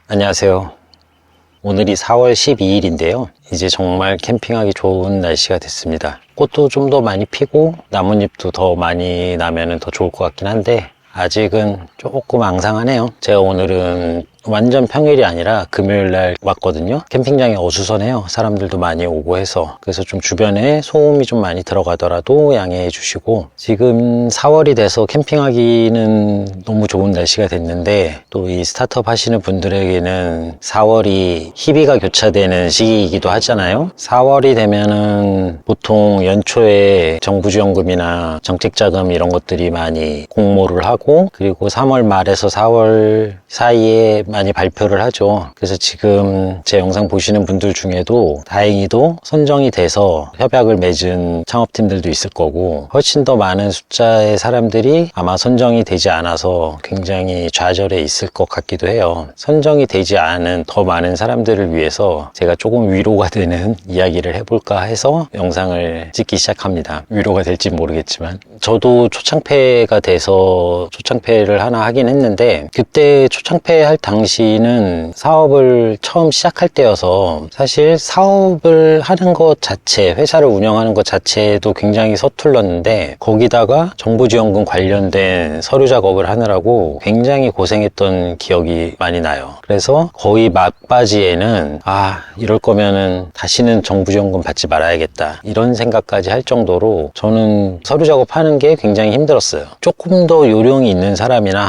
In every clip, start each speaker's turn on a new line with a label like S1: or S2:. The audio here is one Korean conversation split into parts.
S1: 안녕하세요. 오늘이 4월 12일인데요. 이제 정말 캠핑하기 좋은 날씨가 됐습니다. 꽃도 좀 더 많이 피고 나뭇잎도 더 많이 나면 더 좋을 것 같긴 한데 아직은 조금 앙상하네요. 제가 오늘은 완전 평일이 아니라 금요일날 왔거든요. 캠핑장이 어수선해요. 사람들도 많이 오고 해서. 그래서 좀 주변에 소음이 좀 많이 들어가더라도 양해해 주시고, 지금 4월이 돼서 캠핑하기는 너무 좋은 날씨가 됐는데 또 이 스타트업 하시는 분들에게는 4월이 희비가 교차되는 시기이기도 하잖아요. 4월이 되면은 보통 연초에 정부지원금이나 정책자금 이런 것들이 많이 공모를 하고, 그리고 3월 말에서 4월 사이에 많이 발표를 하죠. 그래서 지금 제 영상 보시는 분들 중에도 다행히도 선정이 돼서 협약을 맺은 창업팀들도 있을 거고, 훨씬 더 많은 숫자의 사람들이 아마 선정이 되지 않아서 굉장히 좌절해 있을 것 같기도 해요. 선정이 되지 않은 더 많은 사람들을 위해서 제가 조금 위로가 되는 이야기를 해볼까 해서 영상을 찍기 시작합니다. 위로가 될지 모르겠지만, 저도 초창패가 돼서 초창패를 하나 하긴 했는데, 그때 초창패 할 당시는 사업을 처음 시작할 때여서 사실 사업을 하는 것 자체, 회사를 운영하는 것 자체도 굉장히 서툴렀는데, 거기다가 정부지원금 관련된 서류 작업을 하느라고 굉장히 고생했던 기억이 많이 나요. 그래서 거의 막바지에는 이럴 거면은 다시는 정부지원금 받지 말아야겠다, 이런 생각까지 할 정도로 저는 서류 작업하는 게 굉장히 힘들었어요. 조금 더 요령이 있는 사람이나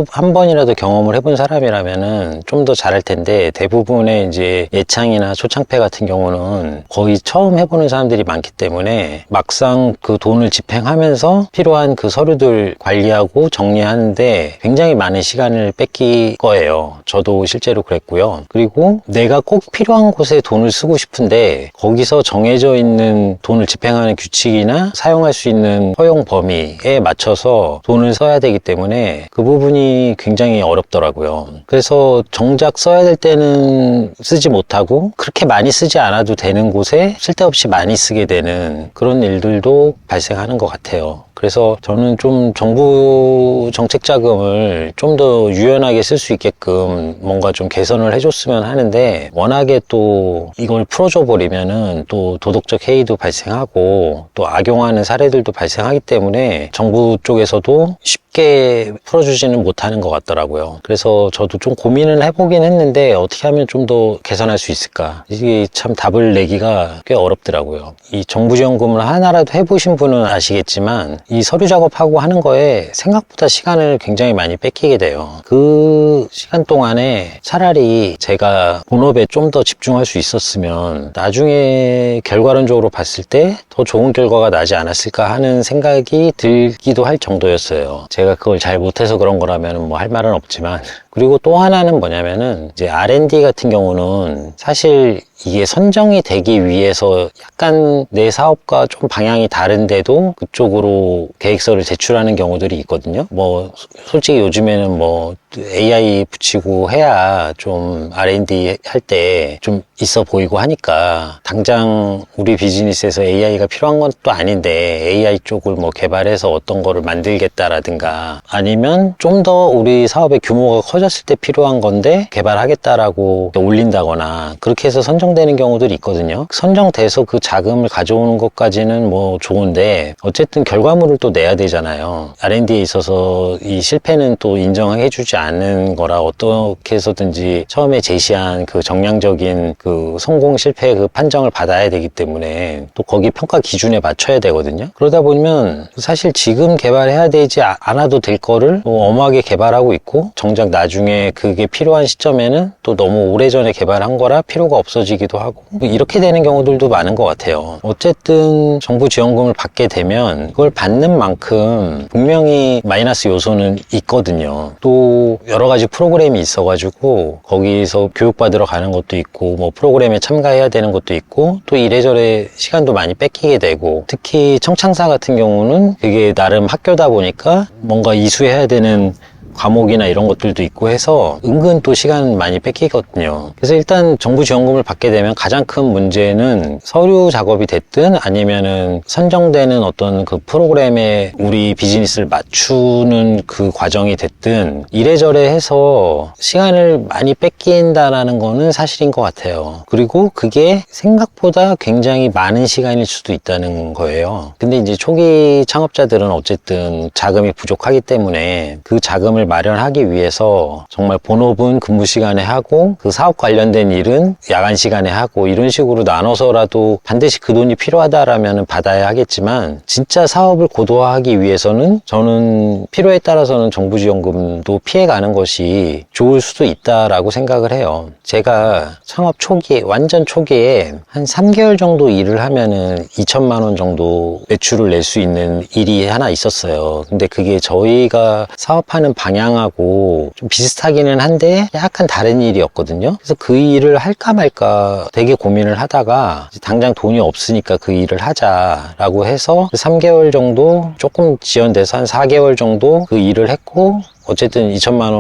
S1: 한 번이라도 경험을 해본 사람이라면은 좀 더 잘할 텐데, 대부분의 이제 예창이나 초창패 같은 경우는 거의 처음 해보는 사람들이 많기 때문에 막상 그 돈을 집행하면서 필요한 그 서류들 관리하고 정리하는데 굉장히 많은 시간을 뺏길 거예요. 저도 실제로 그랬고요. 그리고 내가 꼭 필요한 곳에 돈을 쓰고 싶은데 거기서 정해져 있는 돈을 집행하는 규칙이나 사용할 수 있는 허용 범위에 맞춰서 돈을 써야 되기 때문에 그 부분이 굉장히 어렵더라고요. 그래서 정작 써야 될 때는 쓰지 못하고 그렇게 많이 쓰지 않아도 되는 곳에 쓸데없이 많이 쓰게 되는 그런 일들도 발생하는 것 같아요. 그래서 저는 좀 정부 정책 자금을 좀 더 유연하게 쓸 수 있게끔 뭔가 좀 개선을 해줬으면 하는데, 워낙에 또 이걸 풀어줘 버리면은 또 도덕적 해이도 발생하고 또 악용하는 사례들도 발생하기 때문에 정부 쪽에서도 쉽게 풀어주지는 못하는 것 같더라고요. 그래서 저도 좀 고민을 해보긴 했는데 어떻게 하면 좀 더 개선할 수 있을까, 이게 참 답을 내기가 꽤 어렵더라고요. 이 정부지원금을 하나라도 해보신 분은 아시겠지만 이 서류 작업하고 하는 거에 생각보다 시간을 굉장히 많이 뺏기게 돼요. 그 시간 동안에 차라리 제가 본업에 좀 더 집중할 수 있었으면 나중에 결과론적으로 봤을 때 더 좋은 결과가 나지 않았을까 하는 생각이 들기도 할 정도였어요. 제가 그걸 잘 못해서 그런 거라면 뭐 할 말은 없지만. 그리고 또 하나는 뭐냐면은 이제 R&D 같은 경우는 사실 이게 선정이 되기 위해서 약간 내 사업과 좀 방향이 다른데도 그쪽으로 계획서를 제출하는 경우들이 있거든요. 뭐 솔직히 요즘에는 뭐 AI 붙이고 해야 좀 R&D 할 때 좀 있어 보이고 하니까, 당장 우리 비즈니스에서 AI가 필요한 것도 아닌데 AI 쪽을 뭐 개발해서 어떤 거를 만들겠다라든가, 아니면 좀 더 우리 사업의 규모가 커졌을 때 필요한 건데 개발하겠다라고 올린다거나 그렇게 해서 선정되는 경우들이 있거든요. 선정돼서 그 자금을 가져오는 것까지는 뭐 좋은데 어쨌든 결과물을 또 내야 되잖아요. R&D에 있어서 이 실패는 또 인정해주지 않는 거라 어떻게 해서든지 처음에 제시한 그 정량적인 그 성공 실패 그 판정을 받아야 되기 때문에 또 거기 평가 기준에 맞춰야 되거든요. 그러다 보면 사실 지금 개발해야 되지 않아도 될 거를 또 엄하게 개발하고 있고, 정작 나중에 그게 필요한 시점에는 또 너무 오래전에 개발한 거라 필요가 없어지기도 하고, 이렇게 되는 경우들도 많은 것 같아요. 어쨌든 정부 지원금을 받게 되면 그걸 받는 만큼 분명히 마이너스 요소는 있거든요. 또 여러 가지 프로그램이 있어가지고 거기서 교육받으러 가는 것도 있고 뭐 프로그램에 참가해야 되는 것도 있고, 또 이래저래 시간도 많이 뺏기게 되고, 특히 청창사 같은 경우는 그게 나름 학교다 보니까 뭔가 이수해야 되는 과목이나 이런 것들도 있고 해서 은근 또 시간 많이 뺏기거든요. 그래서 일단 정부 지원금을 받게 되면 가장 큰 문제는 서류 작업이 됐든 아니면은 선정되는 어떤 그 프로그램에 우리 비즈니스를 맞추는 그 과정이 됐든 이래저래 해서 시간을 많이 뺏긴다라는 거는 사실인 것 같아요. 그리고 그게 생각보다 굉장히 많은 시간일 수도 있다는 거예요. 근데 이제 초기 창업자들은 어쨌든 자금이 부족하기 때문에 그 자금을 마련하기 위해서 정말 본업은 근무 시간에 하고 그 사업 관련된 일은 야간 시간에 하고 이런 식으로 나눠서라도 반드시 그 돈이 필요하다라면 받아야 하겠지만 진짜 사업을 고도화하기 위해서는 저는 필요에 따라서는 정부 지원금도 피해가는 것이 좋을 수도 있다라고 생각을 해요. 제가 창업 초기에 완전 초기에 한 3개월 정도 일을 하면은 2천만 원 정도 매출을 낼 수 있는 일이 하나 있었어요. 근데 그게 저희가 사업하는 방향하고 좀 비슷하기는 한데 약간 다른 일이었거든요. 그래서 그 일을 할까 말까 되게 고민을 하다가 당장 돈이 없으니까 그 일을 하자라고 해서 3개월 정도 조금 지연돼서 한 4개월 정도 그 일을 했고 어쨌든 2천만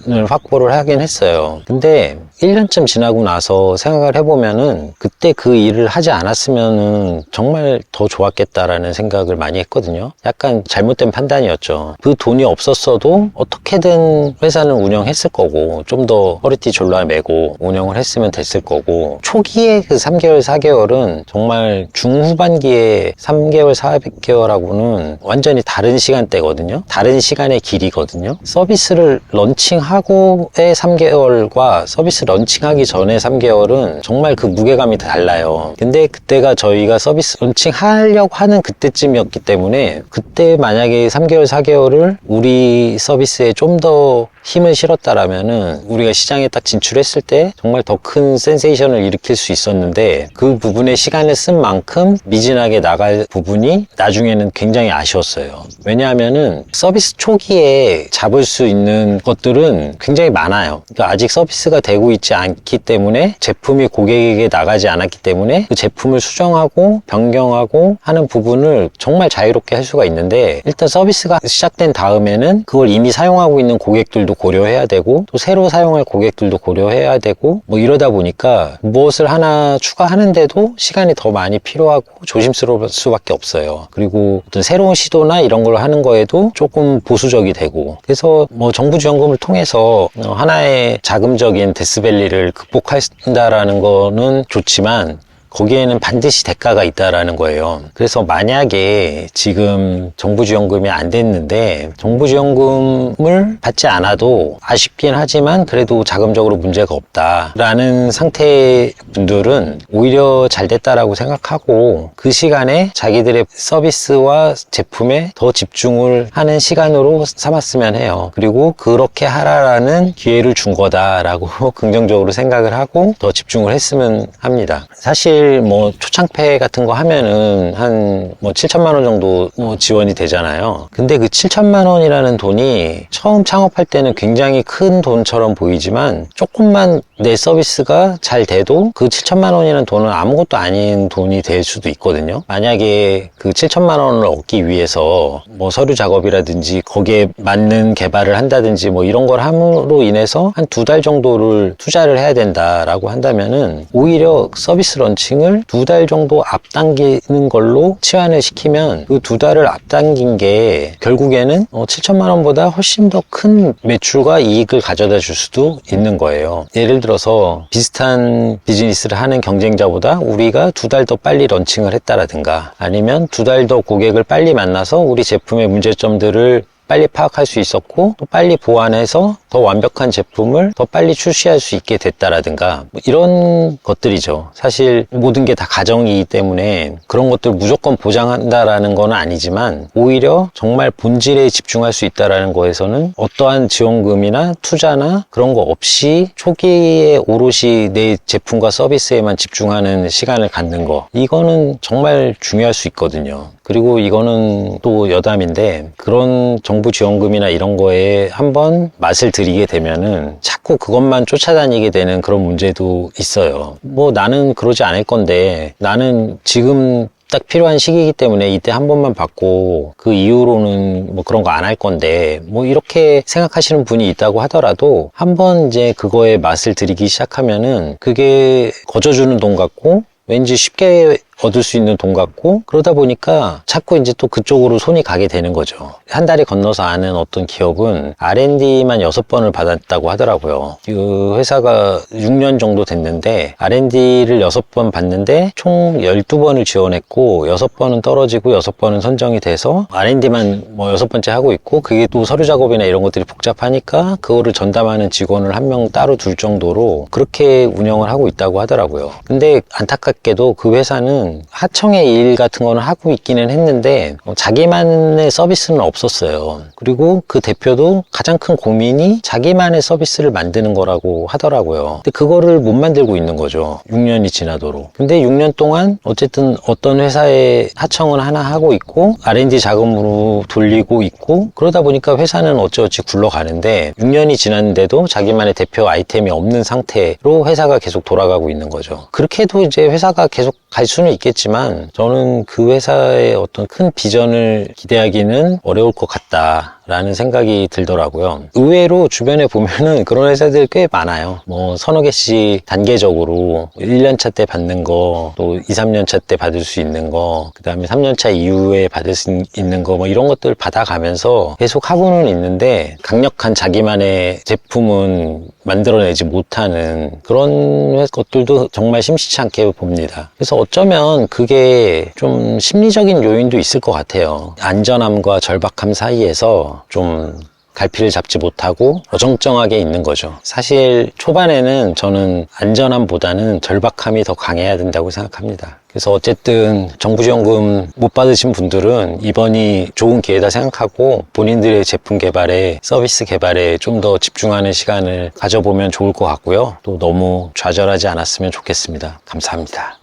S1: 원을 확보를 하긴 했어요. 근데 1년쯤 지나고 나서 생각을 해보면은 그때 그 일을 하지 않았으면은 정말 더 좋았겠다라는 생각을 많이 했거든요. 약간 잘못된 판단이었죠. 그 돈이 없었어도 어떻게든 회사는 운영했을 거고 좀 더 허리띠 졸라매고 운영을 했으면 됐을 거고 초기에 그 3개월, 4개월은 정말 중후반기에 3개월, 4개월하고는 완전히 다른 시간대거든요. 다른 시간의 길이거든요. 서비스를 런칭하고의 3개월과 서비스 런칭하기 전에 3개월은 정말 그 무게감이 달라요. 근데 그때가 저희가 서비스 런칭하려고 하는 그때쯤이었기 때문에 그때 만약에 3개월, 4개월을 우리 서비스에 좀 더 힘을 실었다라면은 우리가 시장에 딱 진출했을 때 정말 더 큰 센세이션을 일으킬 수 있었는데 그 부분에 시간을 쓴 만큼 미진하게 나갈 부분이 나중에는 굉장히 아쉬웠어요. 왜냐하면은 서비스 초기에 잡을 수 있는 것들은 굉장히 많아요. 그러니까 아직 서비스가 되고 있지 않기 때문에 제품이 고객에게 나가지 않았기 때문에 그 제품을 수정하고 변경하고 하는 부분을 정말 자유롭게 할 수가 있는데 일단 서비스가 시작된 다음에는 그걸 이미 사용하고 있는 고객들도 고려해야 되고 또 새로 사용할 고객들도 고려해야 되고 뭐 이러다 보니까 무엇을 하나 추가하는데도 시간이 더 많이 필요하고 조심스러울 수밖에 없어요. 그리고 어떤 새로운 시도나 이런 걸 하는 거에도 조금 보수적이 되고 그래서 뭐 정부 지원금을 통해서 하나의 자금적인 데스밸리를 극복한다라는 거는 좋지만 거기에는 반드시 대가가 있다라는 거예요. 그래서 만약에 지금 정부 지원금이 안 됐는데 정부 지원금을 받지 않아도 아쉽긴 하지만 그래도 자금적으로 문제가 없다라는 상태의 분들은 오히려 잘 됐다라고 생각하고 그 시간에 자기들의 서비스와 제품에 더 집중을 하는 시간으로 삼았으면 해요. 그리고 그렇게 하라라는 기회를 준 거다라고 긍정적으로 생각을 하고 더 집중을 했으면 합니다. 사실 뭐 초창패 같은 거 하면은 한 뭐 7천만 원 정도 뭐 지원이 되잖아요. 근데 그 7천만 원이라는 돈이 처음 창업할 때는 굉장히 큰 돈처럼 보이지만 조금만 내 서비스가 잘 돼도 그 7천만 원이라는 돈은 아무것도 아닌 돈이 될 수도 있거든요. 만약에 그 7천만 원을 얻기 위해서 뭐 서류 작업이라든지 거기에 맞는 개발을 한다든지 뭐 이런 걸 함으로 인해서 한 2달 정도를 투자를 해야 된다라고 한다면은 오히려 서비스 런칭을 2달 정도 앞당기는 걸로 치환을 시키면 그 2달을 앞당긴 게 결국에는 7천만 원보다 훨씬 더 큰 매출과 이익을 가져다 줄 수도 있는 거예요. 예를 들어서 비슷한 비즈니스를 하는 경쟁자보다 우리가 2달 더 빨리 런칭을 했다라든가 아니면 2달 더 고객을 빨리 만나서 우리 제품의 문제점들을 빨리 파악할 수 있었고 또 빨리 보완해서 더 완벽한 제품을 더 빨리 출시할 수 있게 됐다라든가 뭐 이런 것들이죠. 사실 모든 게 다 가정이기 때문에 그런 것들 무조건 보장한다라는 건 아니지만 오히려 정말 본질에 집중할 수 있다라는 거에서는 어떠한 지원금이나 투자나 그런 거 없이 초기에 오롯이 내 제품과 서비스에만 집중하는 시간을 갖는 거 이거는 정말 중요할 수 있거든요. 그리고 이거는 또 여담인데 그런 정부 지원금이나 이런 거에 한번 맛을 들이게 되면은 자꾸 그것만 쫓아다니게 되는 그런 문제도 있어요. 뭐 나는 그러지 않을 건데 나는 지금 딱 필요한 시기이기 때문에 이때 한 번만 받고 그 이후로는 뭐 그런 거 안 할 건데 뭐 이렇게 생각하시는 분이 있다고 하더라도 한번 이제 그거에 맛을 들이기 시작하면은 그게 거저주는 돈 같고 왠지 쉽게 얻을 수 있는 돈 같고, 그러다 보니까 자꾸 이제 또 그쪽으로 손이 가게 되는 거죠. 한 달에 건너서 아는 어떤 기업은 R&D만 6번을 받았다고 하더라고요. 그 회사가 6년 정도 됐는데 R&D를 6번 받는데 총 12번을 지원했고 6번은 떨어지고 6번은 선정이 돼서 R&D만 뭐 6번째 하고 있고, 그게 또 서류 작업이나 이런 것들이 복잡하니까 그거를 전담하는 직원을 한 명 따로 둘 정도로 그렇게 운영을 하고 있다고 하더라고요. 근데 안타깝게도 그 회사는 하청의 일 같은 거는 하고 있기는 했는데 자기만의 서비스는 없었어요. 그리고 그 대표도 가장 큰 고민이 자기만의 서비스를 만드는 거라고 하더라고요. 근데 그거를 못 만들고 있는 거죠. 6년이 지나도록. 근데 6년 동안 어쨌든 어떤 회사에 하청을 하나 하고 있고 R&D 자금으로 돌리고 있고, 그러다 보니까 회사는 어찌어찌 굴러가는데 6년이 지났는데도 자기만의 대표 아이템이 없는 상태로 회사가 계속 돌아가고 있는 거죠. 그렇게 해도 이제 회사가 계속 갈 수는 있겠지만 저는 그 회사의 어떤 큰 비전을 기대하기는 어려울 것 같다라는 생각이 들더라고요. 의외로 주변에 보면은 그런 회사들 꽤 많아요. 뭐 서너 개씩 단계적으로 1년차 때 받는 거, 또 2, 3년차 때 받을 수 있는 거, 그 다음에 3년차 이후에 받을 수 있는 거, 뭐 이런 것들 받아가면서 계속 하고는 있는데 강력한 자기만의 제품은 만들어내지 못하는 그런 것들도 정말 심심치 않게 봅니다. 그래서 어쩌면 그게 좀 심리적인 요인도 있을 것 같아요. 안전함과 절박함 사이에서 좀 갈피를 잡지 못하고 어정쩡하게 있는 거죠. 사실 초반에는 저는 안전함보다는 절박함이 더 강해야 된다고 생각합니다. 그래서 어쨌든 정부지원금 못 받으신 분들은 이번이 좋은 기회다 생각하고 본인들의 제품 개발에, 서비스 개발에 좀 더 집중하는 시간을 가져보면 좋을 것 같고요. 또 너무 좌절하지 않았으면 좋겠습니다. 감사합니다.